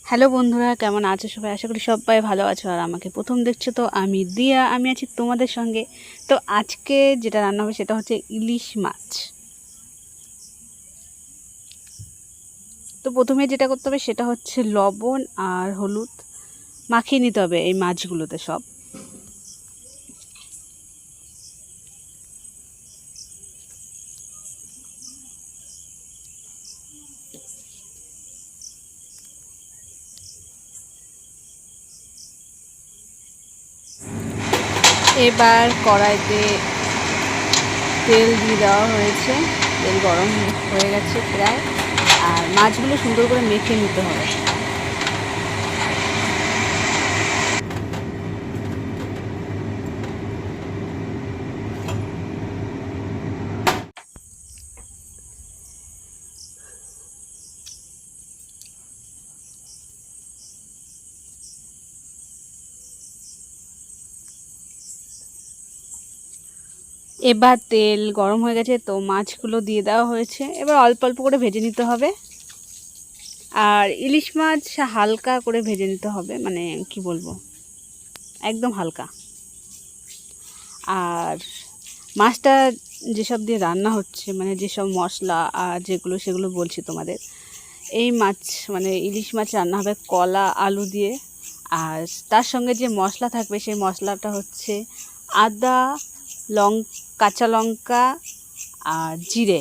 Hello বন্ধুরা, কেমন আছো সবাই? আশা করি সবাই ভালো আছো। আর আমাকে প্রথম দেখছো তো আমি দিয়া, আমি আছি তোমাদের সঙ্গে। তো আজকে যেটা রান্না হবে সেটা হচ্ছে ইলিশ মাছ। তো প্রথমে যেটা করতে হবে সেটা হচ্ছে লবণ আর হলুদ মাখিয়ে নিতে হবে এই মাছগুলোতে সব। এবার কড়াইতে তেল দিয়ে দেওয়া হয়েছে, তেল গরম হয়ে গেছে প্রায়। আর মাছগুলো সুন্দর করে মেখে নিতে হবে। এবার তেল গরম হয়ে গেছে, তো মাছগুলো দিয়ে দেওয়া হয়েছে। এবার অল্প অল্প করে ভেজে নিতে হবে। আর ইলিশ মাছ হালকা করে ভেজে নিতে হবে, মানে কি বলবো, একদম হালকা। আর মাছটা যেসব দিয়ে রান্না হচ্ছে, মানে যেসব মশলা আর যেগুলো সেগুলো বলছি তোমাদের। এই মাছ মানে ইলিশ মাছ রান্না হবে কলা আলু দিয়ে। আর তার সঙ্গে যে মশলা থাকবে সেই মশলাটা হচ্ছে আদা, কাঁচা লঙ্কা আর জিরে।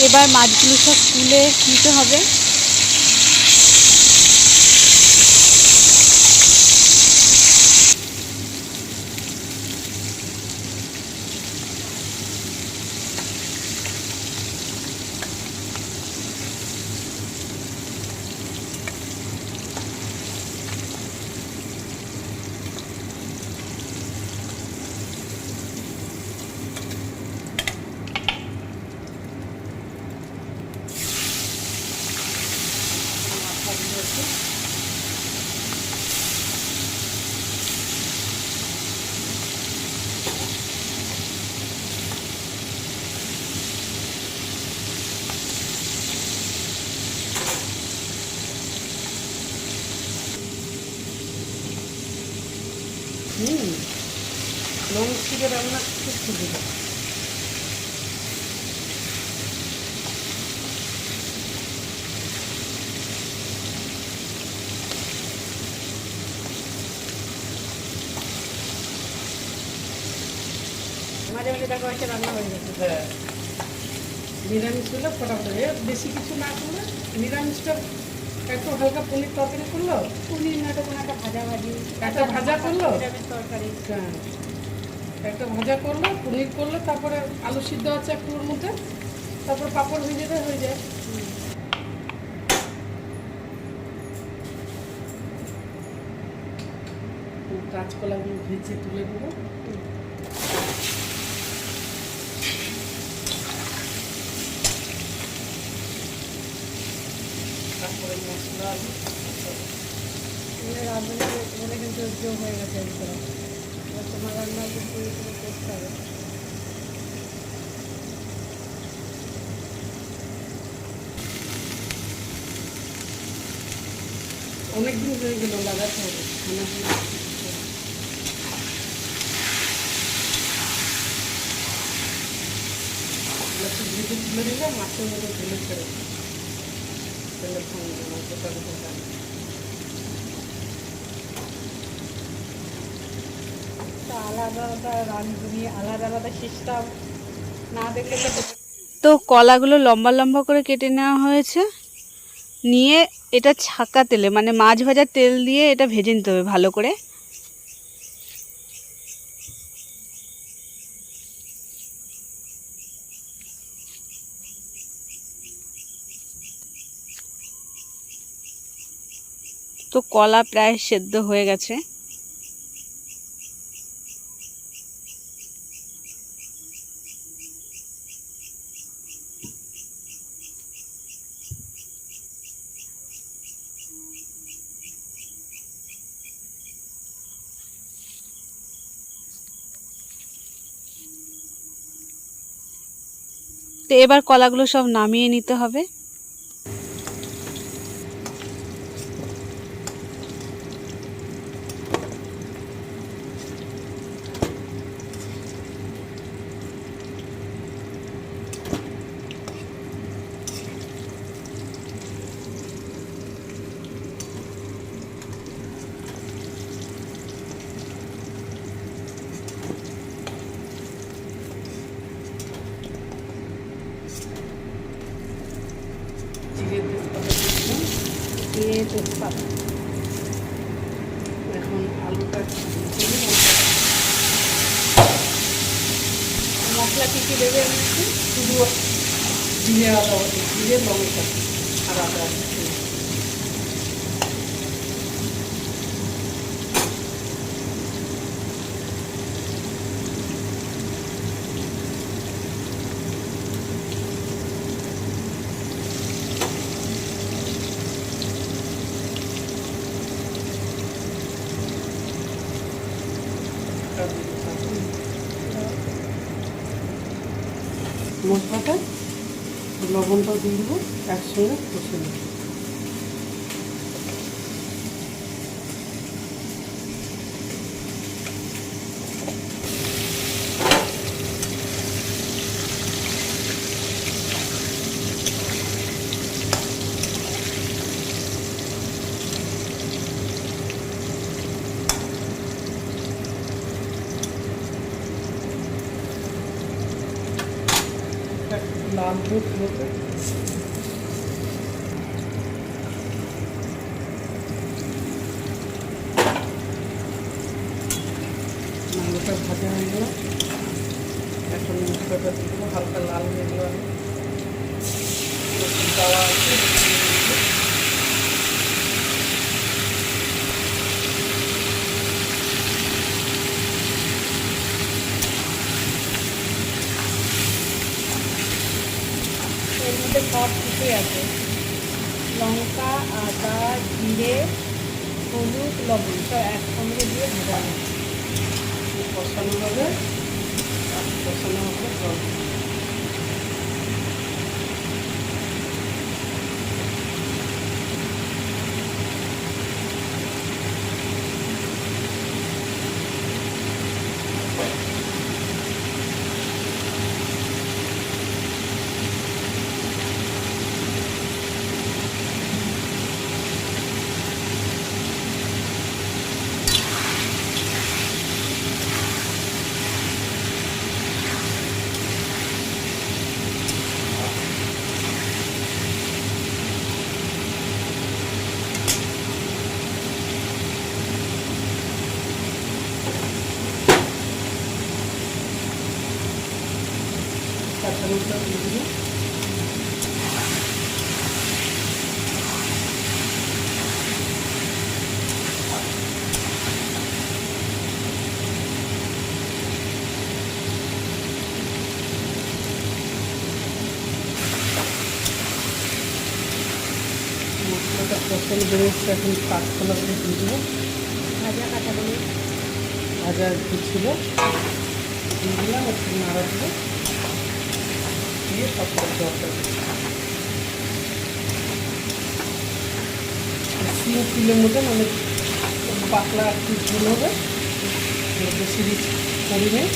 এবার মাছগুলো সব তুলে নিতে হবে। ননস্টিকের রান্না খুব সুবিধা। মাঝে মাঝে দেখো একটা রান্না হয়ে গেছে। হ্যাঁ, নিরামিষ হলে ফটাফট, বেশি কিছু না করলে নিরামিষটা একটু হালকা পনির তরকারি করলো, পনির না তো কোনো একটা ভাজা করলো, নিরামিষ তরকারি। হ্যাঁ, একটা ভাজা করলো, পনির করলো, তারপরে আলু সিদ্ধ আছে একটু ওর মধ্যে, তারপরে পাঁপড় ভেজে দেয়, হয়ে যায়। কাঁচকলাগুলো ভেজে তুলে দেবো। তারপরে মশলা রাঁধুনি কিন্তু যোগ হয়ে গেছে। এবার তোমার রান্না কিন্তু করতে হবে। অনেকদিন হয়ে গেল, লাগাতে হবে ভেজে তুলে দিলে মাছের মধ্যে ঢেলে ছেড়ে তেলের সঙ্গে মাংসটা আলাদা আলাদা রাঁধুনি, আলাদা আলাদা সিস্টেম না দেখলে তো। কলাগুলো লম্বা লম্বা করে কেটে নেওয়া হয়েছে, নিয়ে এটা ছাকা তেলে মানে মাছ ভাজার তেল দিয়ে এটা ভেজে নিতে হবে ভালো করে। তো কলা প্রায় সেদ্ধ হয়ে গেছে। তো এবার কলাগুলো সব নামিয়ে নিতে হবে। জিরে তেজপাতা এখন আলুটা মশলা কী কী দেবে শুধু জিরে আদা জিরে লঙ্কা আর আদা মশলাটা লবণটাও দিয়ে দেবো একসঙ্গে কষে নেব। লাল দুধ হতে মাংসটা ভাজা হয়ে গেল। এখন মশলাটা দিব হালকা লাল হয়ে গেল। দেওয়া আছে এর মধ্যে সব কিছুই আছে, লঙ্কা আদা জিরে হলুদ লবণ সব একসঙ্গে দিয়ে ভাজা হবে। কষানো হবে কষানো হবে জল। কাঁচা লঙ্কা দিয়ে দিলাম। মশলাটা কষানো বেড়ে এসছে, এখন কাঁচকলাগুলো দিয়ে দেবো। ভাজা একটু ছিল দিয়ে দিলাম, একটু নাড়া দিলে দিয়ে সবটা জলটা তুলের মধ্যে মানে পাতলা একটু ঝোল হবে, বেশি রিচ করি নেই।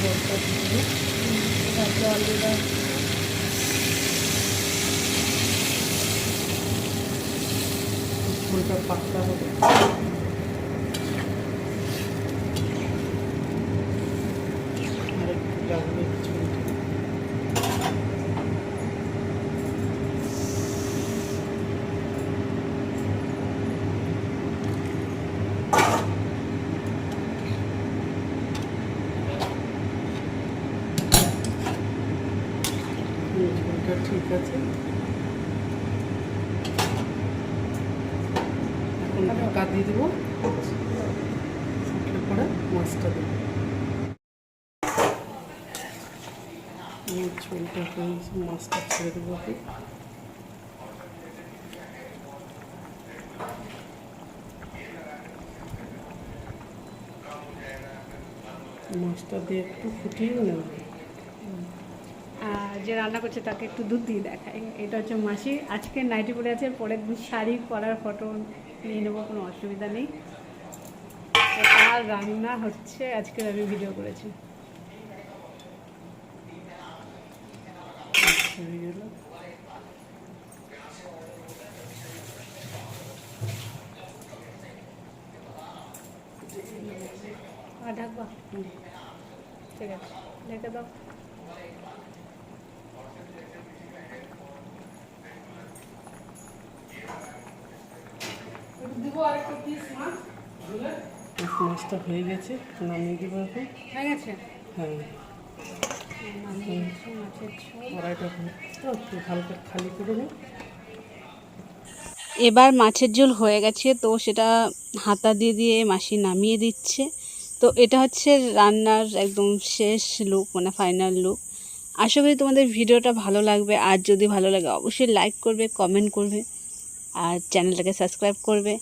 জলটা দিয়ে জল দিলাম। ঝোলটা পাতলা হবে। আর একটু লাগবে ঝোলটা। ঝোলটা ঠিক আছে। এখন ঢাকা দিয়ে দেবো, ফুটলে পরে মাছটা দেবো। ঝোলটা হয়ে গেছে, মাছটা ছেড়ে দেবো। মাছটা দিয়ে একটু ফুটিয়ে নেব। আর যে রান্না করছে তাকে একটু দুধ দিয়ে দেখাই। এটা হচ্ছে মাসি, আজকে নাইটি পরে আছে, পরের দিন শাড়ি পরার ফটো নিয়ে নেবো, কোনো অসুবিধা নেই। আর রান্না হচ্ছে, আজকে আমি ভিডিও করেছি। হয়ে গেল। আর ঢাকবা? ঠিক আছে, ঢেকে দাও। মাছটা হয়ে গেছে, নামিয়ে দেবো এখন। হয়ে গেছে? হ্যাঁ, নামিয়ে দিচ্ছি মাছের ঝোল। কড়াইটা একটু হালকা খালি করে নিই। এবার মাছের ঝোল হয়ে গেছে, তো সেটা হাতা দিয়ে দিয়ে মাসি নামিয়ে দিচ্ছে। তো এটা হচ্ছে রান্নার একদম শেষ লুক, মানে ফাইনাল লুক। আশা করি তোমাদের ভিডিওটা ভালো লাগবে। আর যদি ভালো লাগে অবশ্যই লাইক করবে, কমেন্ট করবে, আর চ্যানেলটাকে সাবস্ক্রাইব করবে।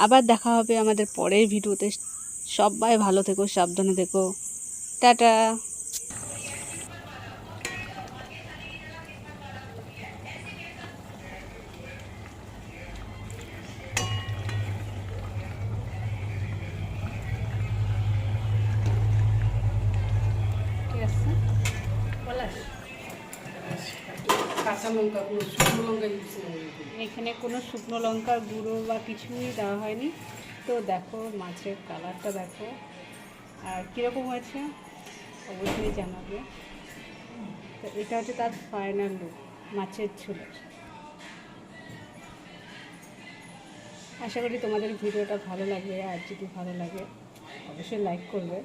আবার দেখা হবে আমাদের পরের ভিডিওতে। সবাই ভালো থেকো, সাবধানে থেকো, টাটা। ঠিক আছে, বলাস? কাঁচা লঙ্কা, কোনো শুকনো লঙ্কা ইউজ করি। এখানে কোনো শুকনো লঙ্কার গুঁড়ো বা কিছুই দেওয়া হয়নি। তো দেখো মাছের কালারটা দেখো, আর কীরকম হয়েছে অবশ্যই জানাবে। তো এটা হচ্ছে তার ফাইনাল লুক মাছের ঝোলের। আশা করি তোমাদের ভিডিওটা ভালো লাগবে। আর যদি ভালো লাগে অবশ্যই লাইক করবে।